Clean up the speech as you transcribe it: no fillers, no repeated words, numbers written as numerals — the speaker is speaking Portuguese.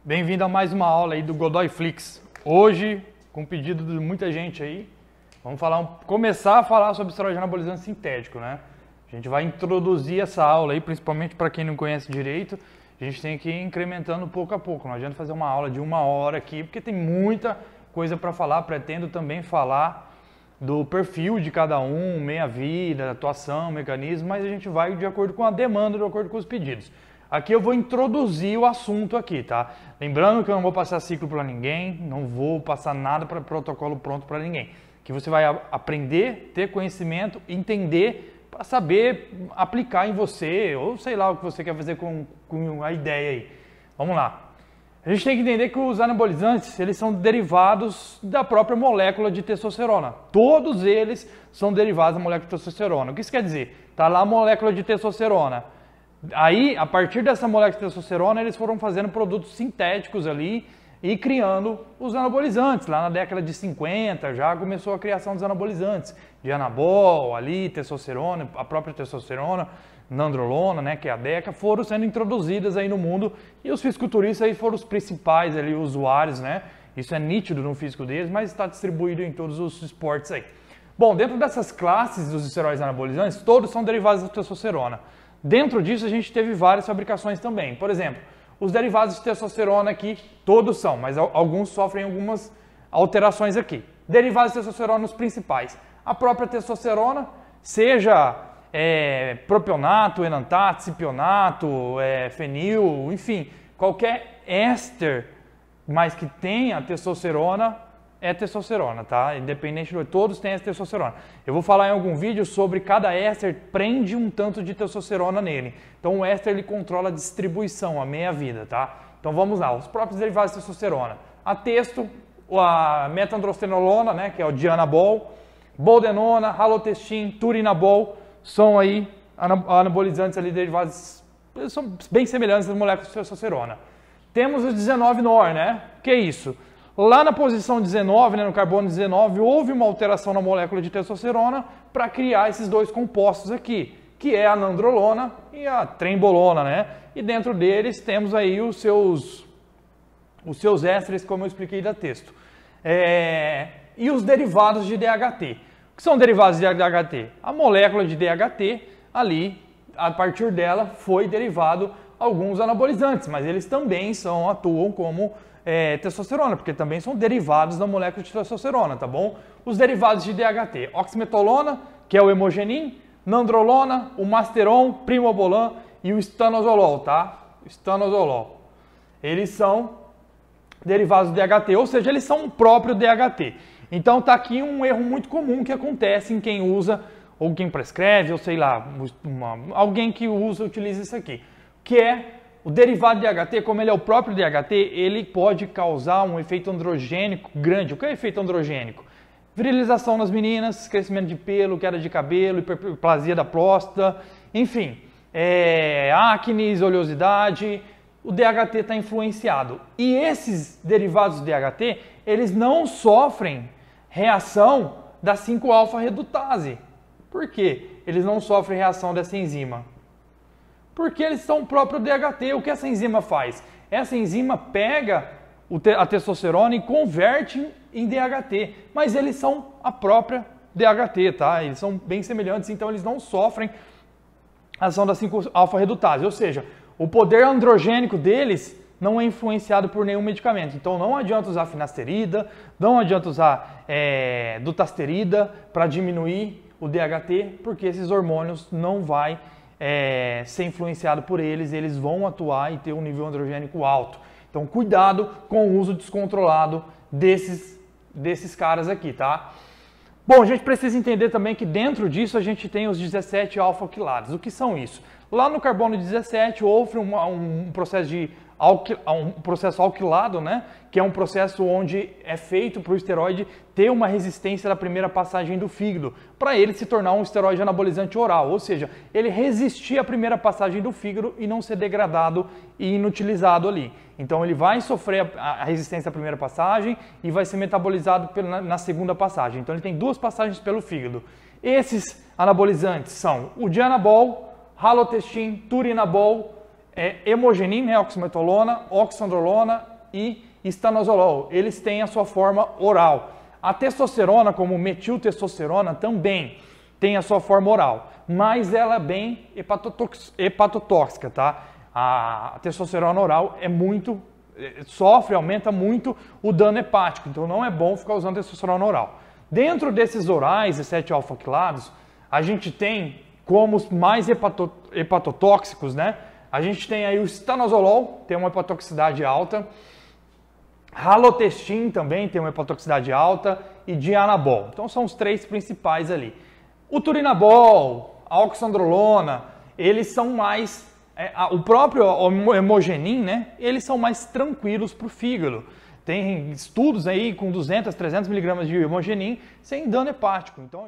Bem-vindo a mais uma aula aí do Godoy Flix. Hoje, com pedido de muita gente aí, vamos começar a falar sobre esteroide anabolizante sintético, né? A gente vai introduzir essa aula aí, principalmente para quem não conhece direito. A gente tem que ir incrementando pouco a pouco. Não adianta fazer uma aula de 1 hora aqui, porque tem muita coisa para falar. Pretendo também falar do perfil de cada um, meia-vida, atuação, mecanismo, mas a gente vai de acordo com a demanda, de acordo com os pedidos. Aqui eu vou introduzir o assunto aqui, tá? Lembrando que eu não vou passar ciclo para ninguém, não vou passar nada para protocolo pronto para ninguém. Que você vai aprender, ter conhecimento, entender, para saber aplicar em você, ou sei lá o que você quer fazer com a ideia aí. Vamos lá. A gente tem que entender que os anabolizantes, eles são derivados da própria molécula de testosterona. Todos eles são derivados da molécula de testosterona. O que isso quer dizer? Tá lá a molécula de testosterona. Aí, a partir dessa molécula de testosterona, eles foram fazendo produtos sintéticos ali e criando os anabolizantes. Lá na década de 50 já começou a criação dos anabolizantes. De anabol, ali, testosterona, a própria testosterona, nandrolona, né, que é a DECA, foram sendo introduzidas aí no mundo e os fisiculturistas aí foram os principais ali, usuários, né? Isso é nítido no físico deles, mas está distribuído em todos os esportes aí. Bom, dentro dessas classes dos esteroides anabolizantes, todos são derivados da testosterona. Dentro disso, a gente teve várias fabricações também. Por exemplo, os derivados de testosterona aqui, todos são, mas alguns sofrem algumas alterações aqui. Derivados de testosterona, os principais. A própria testosterona, seja propionato, enantato, cipionato, fenil, enfim, qualquer éster, mas que tenha testosterona, é testosterona, tá? Independente de todos têm essa testosterona. Eu vou falar em algum vídeo sobre cada éster prende um tanto de testosterona nele. Então o éster ele controla a distribuição, a meia-vida, tá? Então vamos lá, os próprios derivados de testosterona. A testo, a metandrostenolona, né, que é o dianabol, boldenona, halotestin, turinabol, são aí anabolizantes ali derivados, são bem semelhantes às moléculas de testosterona. Temos os 19-NOR, né? Que é isso? Lá na posição 19, né, no carbono 19, houve uma alteração na molécula de testosterona para criar esses dois compostos aqui, que é a nandrolona e a trembolona, né? E dentro deles temos aí os seus ésteres, como eu expliquei da texto. E os derivados de DHT. O que são derivados de DHT? A molécula de DHT, ali, a partir dela, foi derivado alguns anabolizantes, mas eles também atuam como testosterona, porque também são derivados da molécula de testosterona, tá bom? Os derivados de DHT, oximetolona, que é o hemogenin, nandrolona, o masteron, primobolan e o estanozolol, tá? Estanozolol. Eles são derivados do DHT, ou seja, eles são o próprio DHT. Então tá aqui um erro muito comum que acontece em quem usa, ou quem prescreve, ou sei lá, alguém que utiliza isso aqui, que é o derivado de DHT, como ele é o próprio DHT, ele pode causar um efeito androgênico grande. O que é efeito androgênico? Virilização nas meninas, crescimento de pelo, queda de cabelo, hiperplasia da próstata, enfim, acne, oleosidade. O DHT está influenciado. E esses derivados de DHT, eles não sofrem reação da 5-alfa-redutase. Por quê? Eles não sofrem reação dessa enzima. Porque eles são o próprio DHT. O que essa enzima faz? Essa enzima pega a testosterona e converte em DHT. Mas eles são a própria DHT, tá? Eles são bem semelhantes, então eles não sofrem a ação da 5-alfa-redutase. Ou seja, o poder androgênico deles não é influenciado por nenhum medicamento. Então não adianta usar finasterida, não adianta usar dutasterida para diminuir o DHT, porque esses hormônios não vai ser influenciado por eles, eles vão atuar e ter um nível androgênico alto. Então cuidado com o uso descontrolado desses caras aqui, tá? Bom, a gente precisa entender também que dentro disso a gente tem os 17 alfa-oquilados. O que são isso? Lá no carbono 17 houve um processo alquilado, né? Que é um processo onde é feito para o esteroide ter uma resistência da primeira passagem do fígado, para ele se tornar um esteroide anabolizante oral, ou seja, ele resistir à primeira passagem do fígado e não ser degradado e inutilizado ali. Então ele vai sofrer a resistência à primeira passagem e vai ser metabolizado na segunda passagem. Então ele tem duas passagens pelo fígado. Esses anabolizantes são o dianabol, halotestin, turinabol, hemogenin, né, oximetolona, oxandrolona e estanozolol. Eles têm a sua forma oral. A testosterona, como metiltestosterona, também tem a sua forma oral, mas ela é bem hepatotóxica, tá? A testosterona oral aumenta muito o dano hepático, então não é bom ficar usando testosterona oral. Dentro desses orais e 7-alfa-quilados, a gente tem como os mais hepatotóxicos, né? A gente tem aí o estanozolol, tem uma hepatotoxicidade alta, halotestin também tem uma hepatotoxicidade alta e dianabol. Então são os três principais ali. O turinabol, a oxandrolona, eles são mais, o próprio hemogenin, né? Eles são mais tranquilos para o fígado. Tem estudos aí com 200, 300 miligramas de hemogenin sem dano hepático. Então,